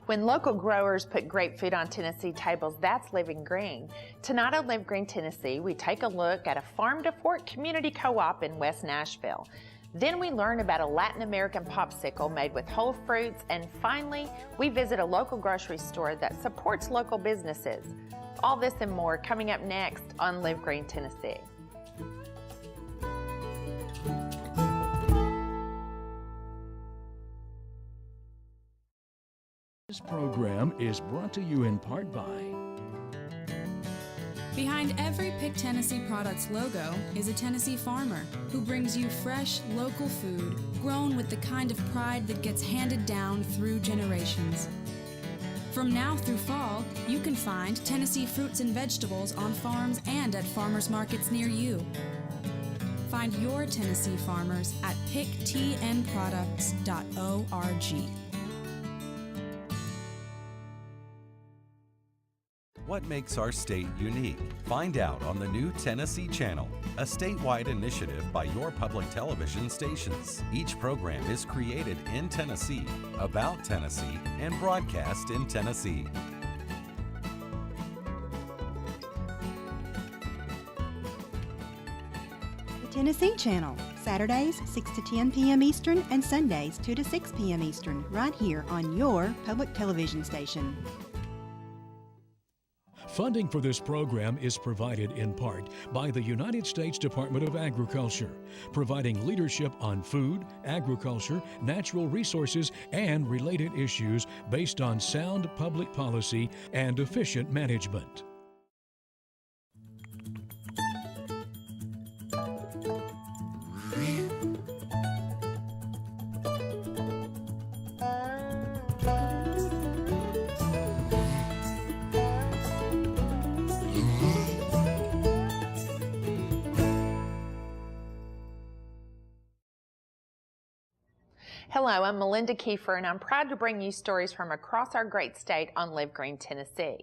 When local growers put great food on Tennessee tables, that's living green. Tonight on Live Green Tennessee, we take a look at a farm to fork community co-op in West Nashville. Then we learn about a Latin American popsicle made with whole fruits, and finally, we visit a local grocery store that supports local businesses. All this and more coming up next on Live Green Tennessee. This program is brought to you in part by... Behind every Pick Tennessee Products logo is a Tennessee farmer who brings you fresh, local food grown with the kind of pride that gets handed down through generations. From now through fall, you can find Tennessee fruits and vegetables on farms and at farmers markets near you. Find your Tennessee farmers at picktnproducts.org. What makes our state unique? Find out on the new Tennessee Channel, a statewide initiative by your public television stations. Each program is created in Tennessee, about Tennessee, and broadcast in Tennessee. The Tennessee Channel, Saturdays 6 to 10 p.m. Eastern and Sundays 2 to 6 p.m. Eastern, right here on your public television station. Funding for this program is provided in part by the United States Department of Agriculture, providing leadership on food, agriculture, natural resources, and related issues based on sound public policy and efficient management. Hello, I'm Melinda Kiefer, and I'm proud to bring you stories from across our great state on Live Green Tennessee.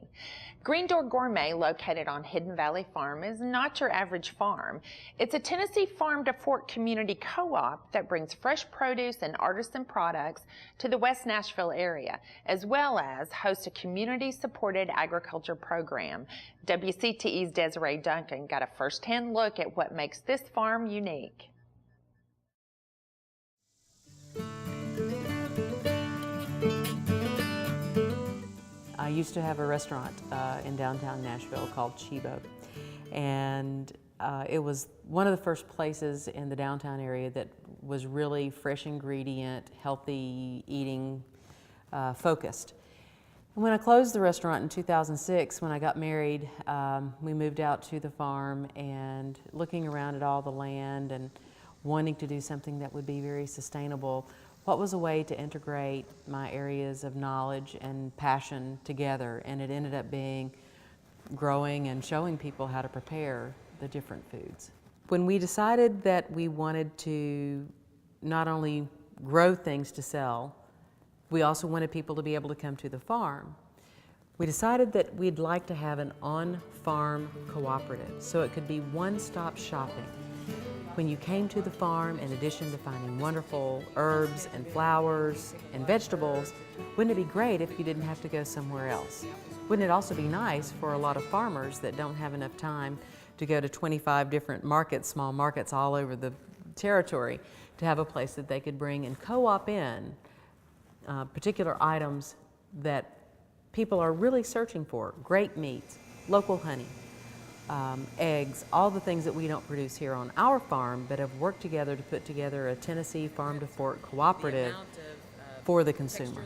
Door Gourmet, located on Hidden Valley Farm, is not your average farm. It's a Tennessee farm-to-fork community co-op that brings fresh produce and artisan products to the West Nashville area, as well as hosts a community-supported agriculture program. WCTE's Desiree Duncan got a first-hand look at what makes this farm unique. I used to have a restaurant in downtown Nashville called Chiba, and it was one of the first places in the downtown area that was really fresh ingredient, healthy eating focused. And when I closed the restaurant in 2006, when I got married, we moved out to the farm, and looking around at all the land and wanting to do something that would be very sustainable, what was a way to integrate my areas of knowledge and passion together? And it ended up being growing and showing people how to prepare the different foods. When we decided that we wanted to not only grow things to sell, we also wanted people to be able to come to the farm. We decided that we'd like to have an on-farm cooperative, so it could be one-stop shopping. When you came to the farm, in addition to finding wonderful herbs and flowers and vegetables, wouldn't it be great if you didn't have to go somewhere else? Wouldn't it also be nice for a lot of farmers that don't have enough time to go to 25 different markets, small markets all over the territory, to have a place that they could bring and co-op in particular items that people are really searching for? Great meats, local honey, eggs, all the things that we don't produce here on our farm, but have worked together to put together a Tennessee Farm to Fork cooperative for the consumer.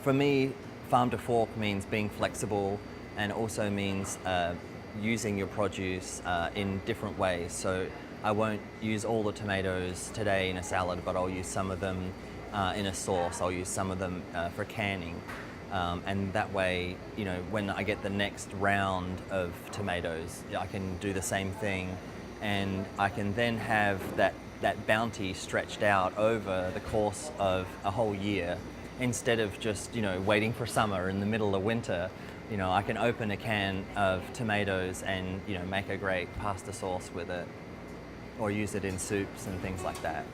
For me, farm to fork means being flexible, and also means using your produce in different ways. So I won't use all the tomatoes today in a salad, but I'll use some of them in a sauce. I'll use some of them for canning. And that way, you know, when I get the next round of tomatoes, I can do the same thing, and I can then have that bounty stretched out over the course of a whole year, instead of just, you know, waiting for summer in the middle of winter. You know, I can open a can of tomatoes and, you know, make a great pasta sauce with it, or use it in soups and things like that.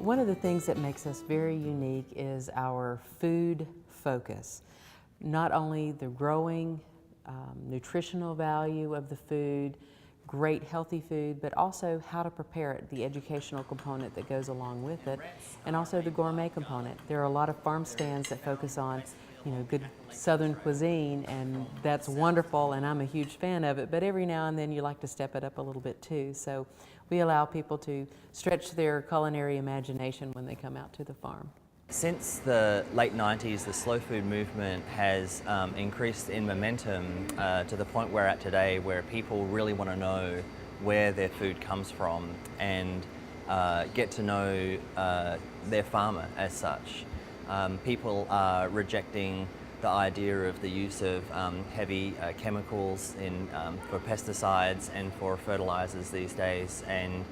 One of the things that makes us very unique is our food focus. Not only the growing nutritional value of the food, great healthy food, but also how to prepare it, the educational component that goes along with it, and also the gourmet component. There are a lot of farm stands that focus on, good Southern cuisine, and that's wonderful, and I'm a huge fan of it, but every now and then you like to step it up a little bit too. So we allow people to stretch their culinary imagination when they come out to the farm. Since the late 90s, the slow food movement has increased in momentum to the point we're at today, where people really want to know where their food comes from and get to know their farmer as such. People are rejecting the idea of the use of heavy chemicals for pesticides and for fertilizers these days, and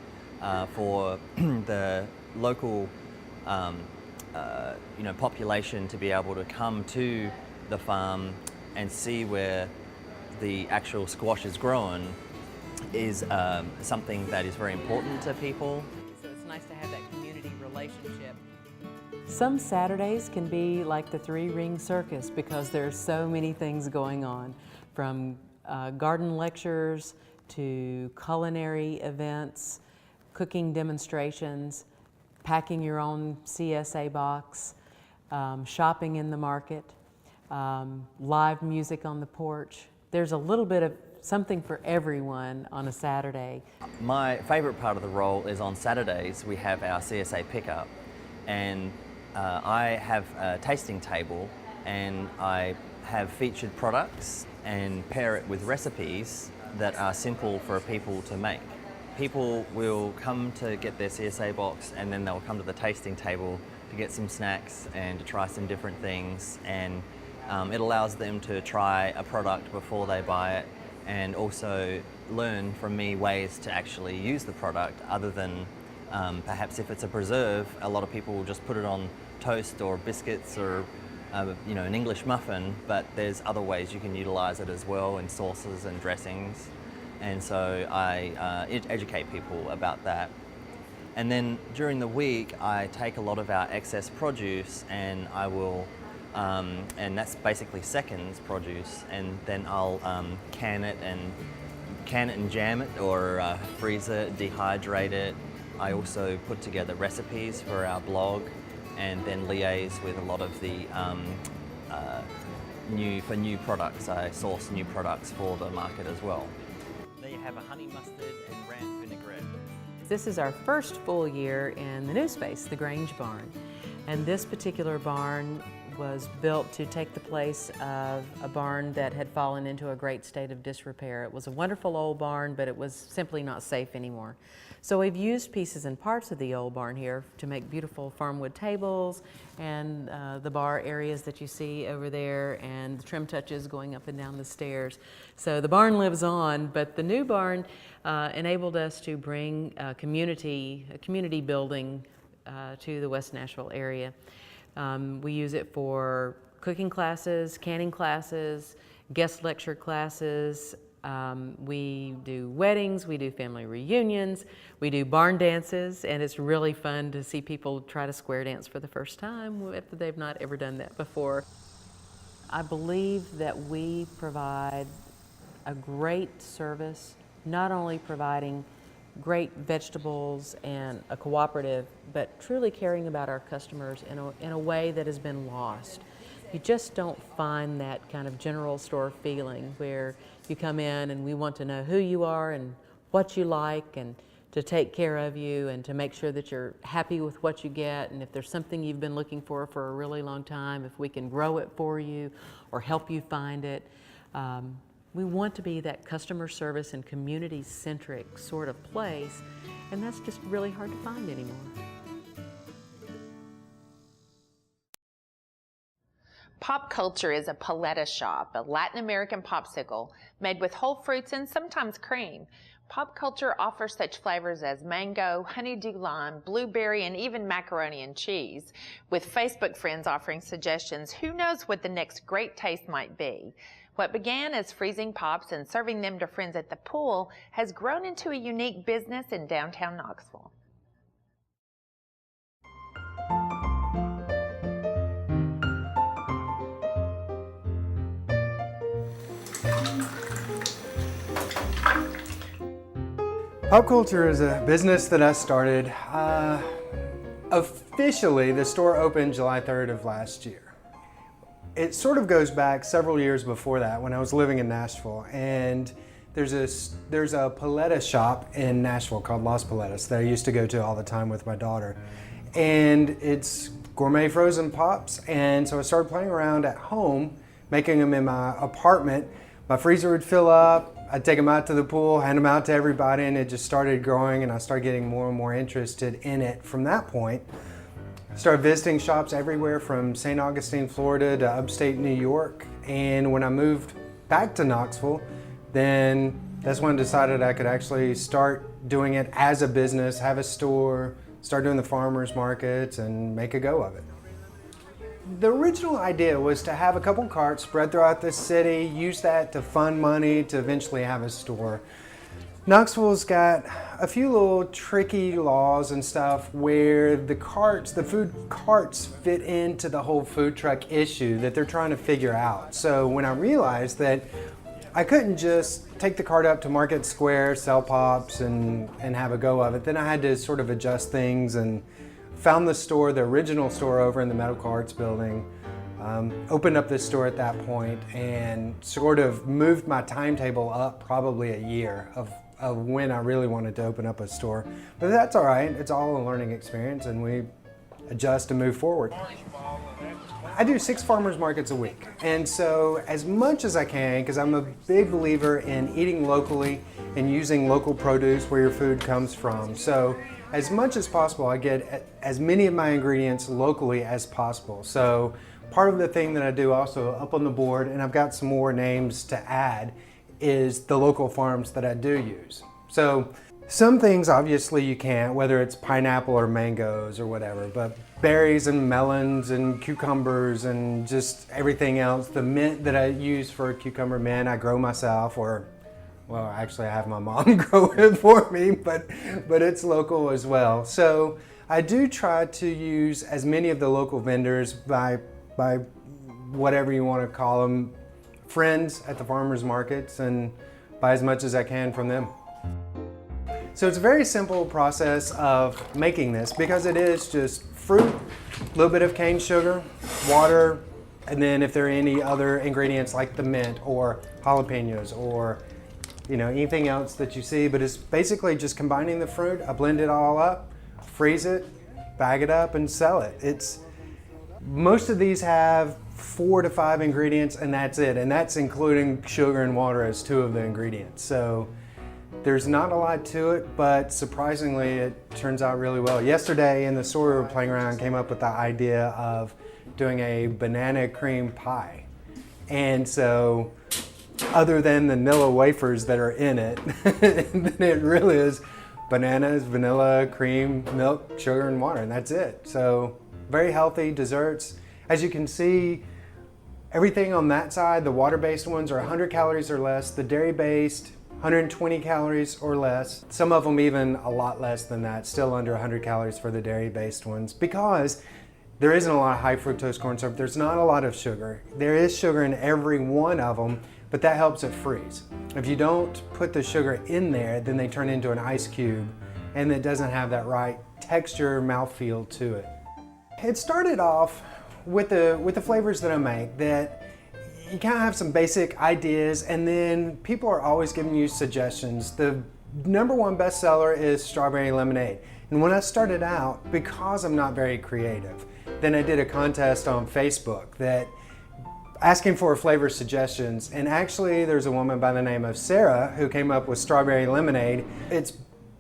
for the local population to be able to come to the farm and see where the actual squash is grown is something that is very important to people. So it's nice to have that community relationship. Some Saturdays can be like the three-ring circus because there's so many things going on, from garden lectures to culinary events, cooking demonstrations, packing your own CSA box, shopping in the market, live music on the porch. There's a little bit of something for everyone on a Saturday. My favorite part of the role is on Saturdays we have our CSA pickup, and I have a tasting table and I have featured products and pair it with recipes that are simple for people to make. People will come to get their CSA box, and then they'll come to the tasting table to get some snacks and to try some different things, and it allows them to try a product before they buy it, and also learn from me ways to actually use the product other than perhaps if it's a preserve. A lot of people will just put it on toast or biscuits or an English muffin, but there's other ways you can utilize it as well in sauces and dressings. And so I educate people about that. And then during the week, I take a lot of our excess produce and I will, and that's basically seconds produce, and then I'll can it and jam it, or freeze it, dehydrate it. I also put together recipes for our blog, and then liaise with a lot of the new products. I source new products for the market as well. There you have a honey mustard and ranch vinaigrette. This is our first full year in the new space, the Grange Barn. And this particular barn was built to take the place of a barn that had fallen into a great state of disrepair. It was a wonderful old barn, but it was simply not safe anymore. So we've used pieces and parts of the old barn here to make beautiful farmwood tables and the bar areas that you see over there, and the trim touches going up and down the stairs. So the barn lives on, but the new barn enabled us to bring a community building to the West Nashville area. We use it for cooking classes, canning classes, guest lecture classes. We do weddings, we do family reunions, we do barn dances, and it's really fun to see people try to square dance for the first time if they've not ever done that before. I believe that we provide a great service, not only providing great vegetables and a cooperative, but truly caring about our customers in a way that has been lost. You just don't find that kind of general store feeling where you come in and we want to know who you are and what you like, and to take care of you and to make sure that you're happy with what you get. And if there's something you've been looking for a really long time, if we can grow it for you or help you find it. We want to be that customer service and community-centric sort of place, and that's just really hard to find anymore. Pop Culture is a paleta shop, a Latin American popsicle made with whole fruits and sometimes cream. Pop Culture offers such flavors as mango, honeydew lime, blueberry, and even macaroni and cheese. With Facebook friends offering suggestions, who knows what the next great taste might be? What began as freezing pops and serving them to friends at the pool has grown into a unique business in downtown Knoxville. Pop culture is a business that I started. Officially, the store opened July 3rd of last year. It sort of goes back several years before that when I was living in Nashville, and there's a paleta shop in Nashville called Las Paletas that I used to go to all the time with my daughter. And it's gourmet frozen pops, and so I started playing around at home, making them in my apartment. My freezer would fill up, I'd take them out to the pool, hand them out to everybody, and it just started growing, and I started getting more and more interested in it from that point. I started visiting shops everywhere from St. Augustine, Florida to upstate New York, and when I moved back to Knoxville, then that's when I decided I could actually start doing it as a business, have a store, start doing the farmers markets, and make a go of it. The original idea was to have a couple carts spread throughout the city, use that to fund money to eventually have a store. Knoxville's got a few little tricky laws and stuff where the food carts fit into the whole food truck issue that they're trying to figure out. So when I realized that I couldn't just take the cart up to Market Square, sell pops, and have a go of it, then I had to sort of adjust things and found the original store over in the Medical Arts building, opened up this store at that point, and sort of moved my timetable up probably a year of when I really wanted to open up a store. But that's all right, it's all a learning experience, and we adjust and move forward. I do 6 farmers markets a week, and so as much as I can, because I'm a big believer in eating locally and using local produce where your food comes from. So as much as possible, I get as many of my ingredients locally as possible. So part of the thing that I do also up on the board, and I've got some more names to add, is the local farms that I do use. So some things obviously you can't, whether it's pineapple or mangoes or whatever, but berries and melons and cucumbers and just everything else. The mint that I use for cucumber mint, I grow myself, or well, actually I have my mom grow it for me, but it's local as well. So I do try to use as many of the local vendors by whatever you want to call them, friends at the farmers markets, and buy as much as I can from them. So it's a very simple process of making this because it is just fruit, a little bit of cane sugar, water, and then if there are any other ingredients like the mint or jalapenos or anything else that you see, but it's basically just combining the fruit. I blend it all up, freeze it, bag it up, and sell it. Most of these have 4 to 5 ingredients, and that's it, and that's including sugar and water as 2 of the ingredients. So there's not a lot to it, but surprisingly it turns out really well. Yesterday in the store we were playing around and came up with the idea of doing a banana cream pie. And so other than the vanilla wafers that are in it, then it really is bananas, vanilla, cream, milk, sugar, and water, and that's it. So very healthy desserts. As you can see, everything on that side, the water-based ones are 100 calories or less. The dairy-based, 120 calories or less. Some of them even a lot less than that, still under 100 calories for the dairy-based ones, because there isn't a lot of high fructose corn syrup. There's not a lot of sugar. There is sugar in every one of them, but that helps it freeze. If you don't put the sugar in there, then they turn into an ice cube, and it doesn't have that right texture, mouthfeel to it. It started off with the flavors that I make, that you kind of have some basic ideas, and then people are always giving you suggestions. The #1 bestseller is strawberry lemonade. And when I started out, because I'm not very creative, then I did a contest on Facebook that asking for flavor suggestions, and actually there's a woman by the name of Sarah who came up with strawberry lemonade. It's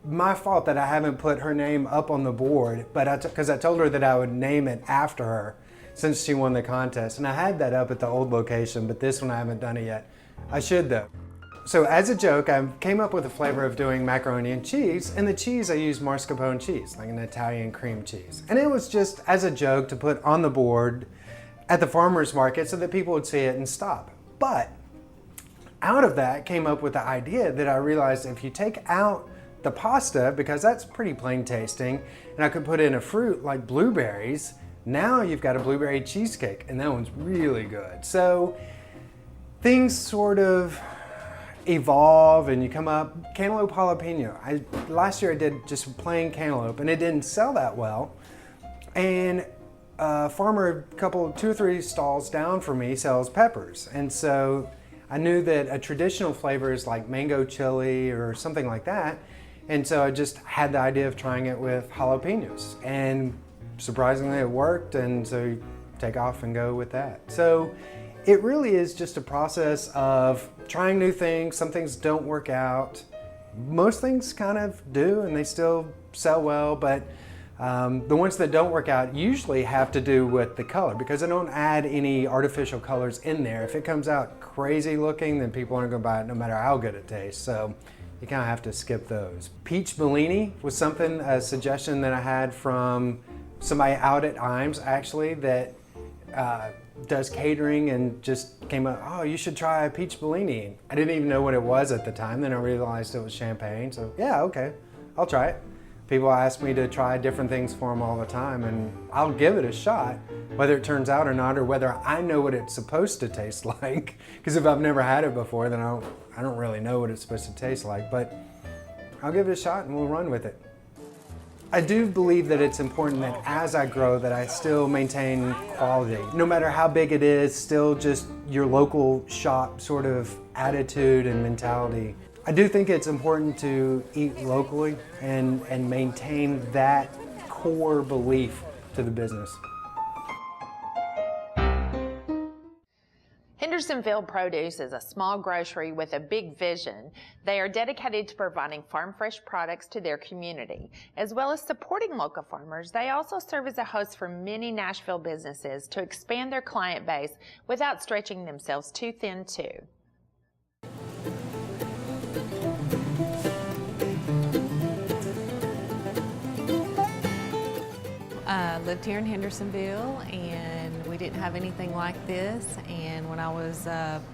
my fault that I haven't put her name up on the board, but because I told her that I would name it after her since she won the contest, and I had that up at the old location, but this one I haven't done it yet. I should though. So as a joke, I came up with a flavor of doing macaroni and cheese, and the cheese I used mascarpone cheese, like an Italian cream cheese. And it was just as a joke to put on the board at the farmer's market so that people would see it and stop. But out of that came up with the idea that I realized if you take out the pasta, because that's pretty plain tasting, and I could put in a fruit like blueberries, now you've got a blueberry cheesecake, and that one's really good. So things sort of evolve and you come up. Cantaloupe jalapeno. Last year I did just plain cantaloupe and it didn't sell that well. And a farmer two or three stalls down from me sells peppers. And so I knew that a traditional flavor is like mango chili or something like that. And so I just had the idea of trying it with jalapenos. And surprisingly it worked, and so you take off and go with that. So it really is just a process of trying new things. Some things don't work out. Most things kind of do, and they still sell well, but the ones that don't work out usually have to do with the color, because I don't add any artificial colors in there. If it comes out crazy looking, then people aren't going to buy it no matter how good it tastes. So you kind of have to skip those. Peach Bellini was a suggestion that I had from somebody out at Imes actually that does catering, and just came up, oh, you should try peach Bellini. I didn't even know what it was at the time. Then I realized it was champagne. So yeah, okay, I'll try it. People ask me to try different things for them all the time, and I'll give it a shot, whether it turns out or not, or whether I know what it's supposed to taste like. Because if I've never had it before, then I don't really know what it's supposed to taste like, but I'll give it a shot and we'll run with it. I do believe that it's important that as I grow that I still maintain quality. No matter how big it is, still just your local shop sort of attitude and mentality. I do think it's important to eat locally and maintain that core belief to the business. Hendersonville Produce is a small grocery with a big vision. They are dedicated to providing farm fresh products to their community. As well as supporting local farmers, they also serve as a host for many Nashville businesses to expand their client base without stretching themselves too thin too. I lived here in Hendersonville, and we didn't have anything like this. And when I was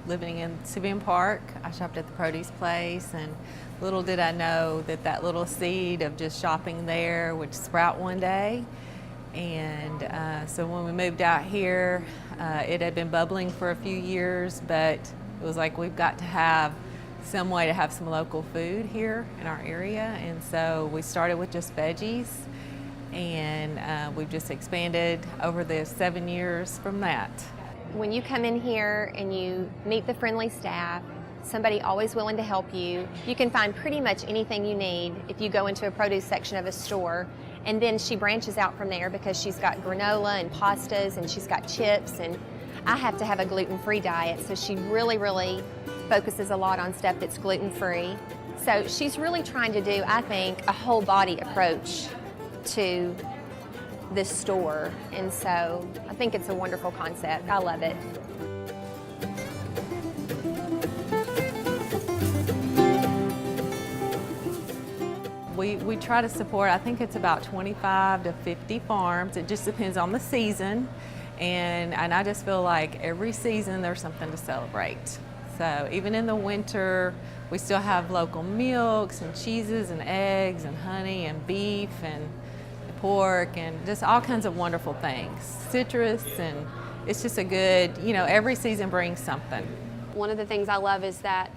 living in Sevian Park, I shopped at the produce place, and little did I know that that little seed of just shopping there would sprout one day. And so when we moved out here, it had been bubbling for a few years, but it was like we've got to have some way to have some local food here in our area. And so we started with just veggies, and we've just expanded over the 7 years from that. When you come in here and you meet the friendly staff, somebody always willing to help you, you can find pretty much anything you need if you go into a produce section of a store. And then she branches out from there because she's got granola and pastas, and she's got chips, and I have to have a gluten-free diet, so she really focuses a lot on stuff that's gluten-free. So she's really trying to do, I think, a whole body approach to this store, and so I think it's a wonderful concept. I love it. We try to support, I think it's about 25 to 50 farms. It just depends on the season, and I just feel like every season there's something to celebrate. So even in the winter, we still have local milks and cheeses and eggs and honey and beef and pork and just all kinds of wonderful things. Citrus, and it's just a good, every season brings something. One of the things I love is that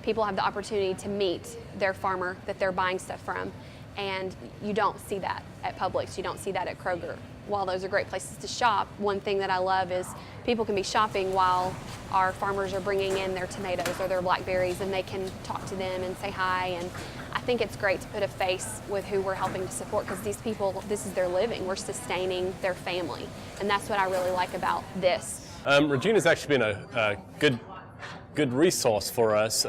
people have the opportunity to meet their farmer that they're buying stuff from, and you don't see that at Publix, you don't see that at Kroger. While those are great places to shop, one thing that I love is people can be shopping while our farmers are bringing in their tomatoes or their blackberries, and they can talk to them and say hi. And I think it's great to put a face with who we're helping to support, because these people, this is their living. We're sustaining their family, and that's what I really like about this. Regina's actually been a good resource for us.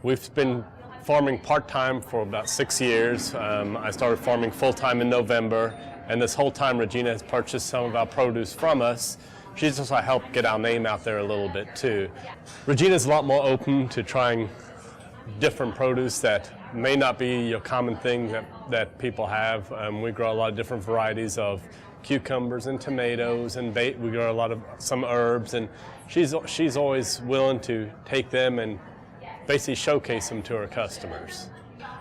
We've been farming part-time for about 6 years. I started farming full-time in November, and this whole time Regina has purchased some of our produce from us. She's also helped get our name out there a little bit too. Regina's a lot more open to trying different produce that may not be your common thing that people have. We grow a lot of different varieties of cucumbers and tomatoes, and we grow some herbs, and she's always willing to take them and basically showcase them to her customers.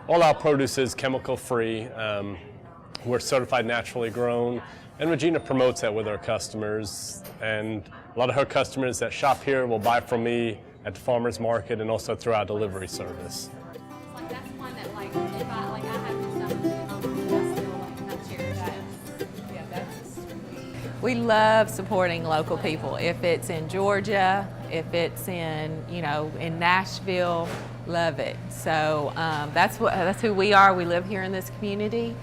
All our produce is chemical free. We're certified naturally grown, and Regina promotes that with her customers, and a lot of her customers that shop here will buy from me at the farmer's market and also through our delivery service. Like that's one that like if I like I have something I still like not share that. Yeah, that's we love supporting local people. If it's in Georgia, if it's in in Nashville, love it. So that's who we are. We live here in this community.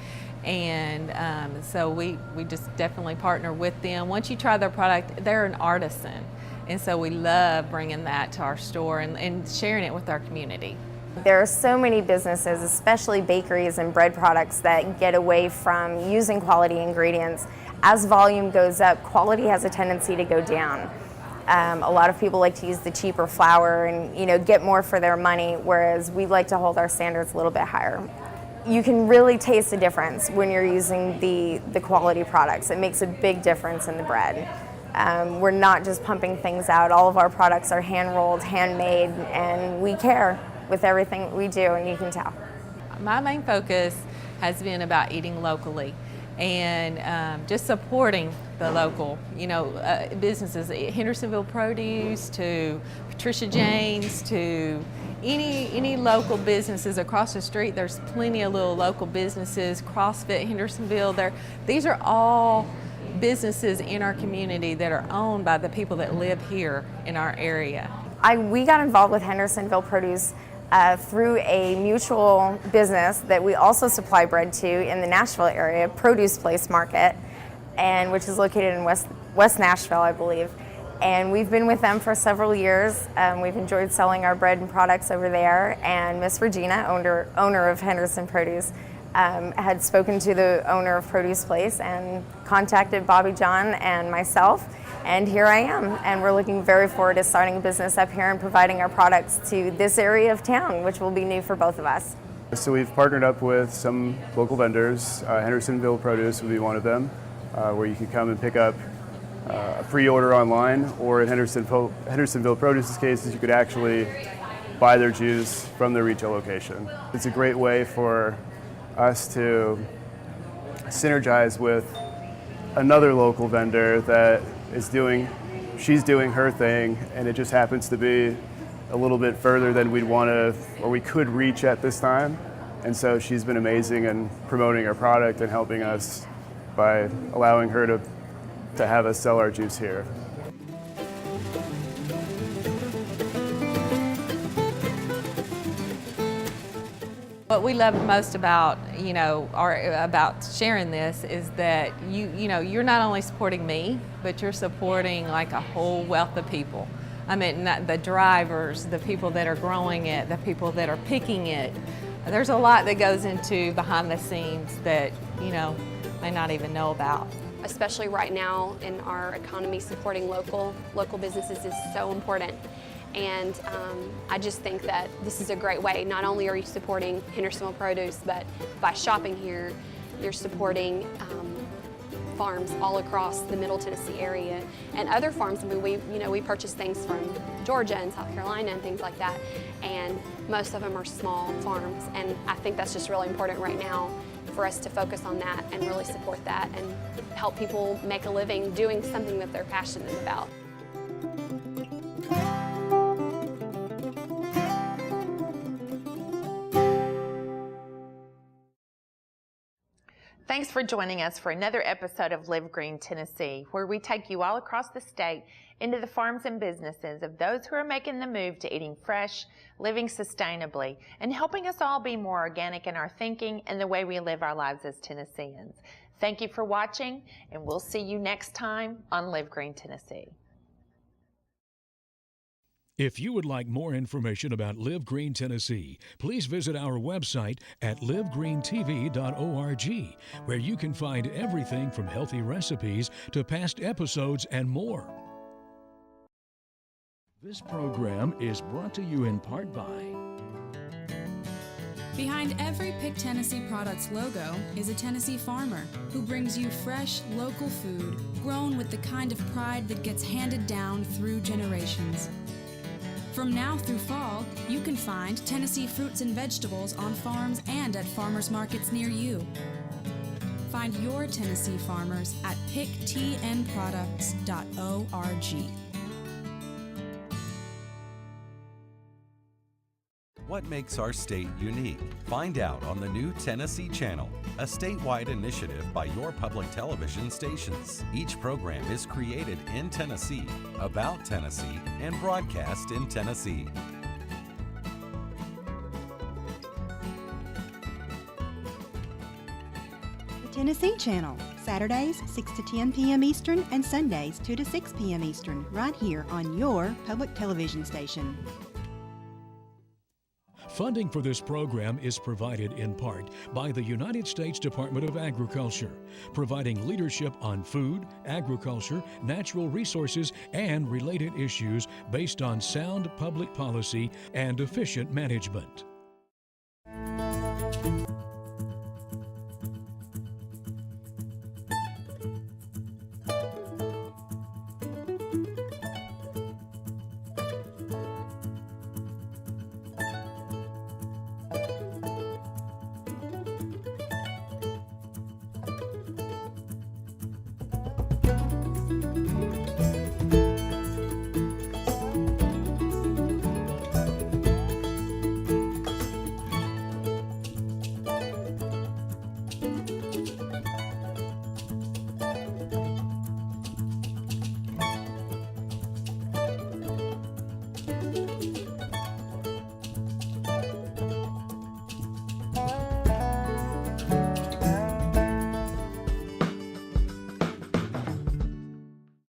And so we just definitely partner with them. Once you try their product, they're an artisan. And so we love bringing that to our store and sharing it with our community. There are so many businesses, especially bakeries and bread products, that get away from using quality ingredients. As volume goes up, quality has a tendency to go down. A lot of people like to use the cheaper flour and get more for their money, whereas we like to hold our standards a little bit higher. You can really taste the difference when you're using the quality products. It makes a big difference in the bread. We're not just pumping things out. All of our products are hand rolled, handmade, and we care with everything we do, and you can tell. My main focus has been about eating locally and just supporting the local businesses, Hendersonville Produce to Patricia Jane's to any local businesses across the street. There's plenty of little local businesses, CrossFit, Hendersonville. These are all businesses in our community that are owned by the people that live here in our area. We got involved with Hendersonville Produce through a mutual business that we also supply bread to in the Nashville area, Produce Place Market, and which is located in West Nashville, I believe. And we've been with them for several years. We've enjoyed selling our bread and products over there. And Miss Regina, owner of Henderson Produce, had spoken to the owner of Produce Place and contacted Bobby John and myself. And here I am. And we're looking very forward to starting a business up here and providing our products to this area of town, which will be new for both of us. So we've partnered up with some local vendors. Hendersonville Produce would be one of them, where you can come and pick up a pre-order online, or in Hendersonville Produce's case, you could actually buy their juice from their retail location. It's a great way for us to synergize with another local vendor that she's doing her thing, and it just happens to be a little bit further than we'd want to, or we could reach at this time. And so she's been amazing in promoting our product and helping us by allowing her to have us sell our juice here. What we love most about about sharing this is that you're not only supporting me, but you're supporting like a whole wealth of people. I mean, the drivers, the people that are growing it, the people that are picking it. There's a lot that goes into behind the scenes that may not even know about. Especially right now in our economy, supporting local businesses is so important. And I just think that this is a great way. Not only are you supporting Hendersonville Produce, but by shopping here, you're supporting farms all across the Middle Tennessee area and other farms. I mean, we purchase things from Georgia and South Carolina and things like that, and most of them are small farms. And I think that's just really important right now for us to focus on that and really support that and help people make a living doing something that they're passionate about. Thanks for joining us for another episode of Live Green Tennessee, where we take you all across the state into the farms and businesses of those who are making the move to eating fresh, living sustainably, and helping us all be more organic in our thinking and the way we live our lives as Tennesseans. Thank you for watching, and we'll see you next time on Live Green Tennessee. If you would like more information about Live Green Tennessee, please visit our website at livegreentv.org, where you can find everything from healthy recipes to past episodes and more. This program is brought to you in part by... Behind every Pick Tennessee Products logo is a Tennessee farmer who brings you fresh, local food grown with the kind of pride that gets handed down through generations. From now through fall, you can find Tennessee fruits and vegetables on farms and at farmers markets near you. Find your Tennessee farmers at picktnproducts.org. What makes our state unique? Find out on the new Tennessee Channel, a statewide initiative by your public television stations. Each program is created in Tennessee, about Tennessee, and broadcast in Tennessee. The Tennessee Channel, Saturdays 6 to 10 p.m. Eastern and Sundays 2 to 6 p.m. Eastern, right here on your public television station. Funding for this program is provided in part by the United States Department of Agriculture, providing leadership on food, agriculture, natural resources, and related issues based on sound public policy and efficient management.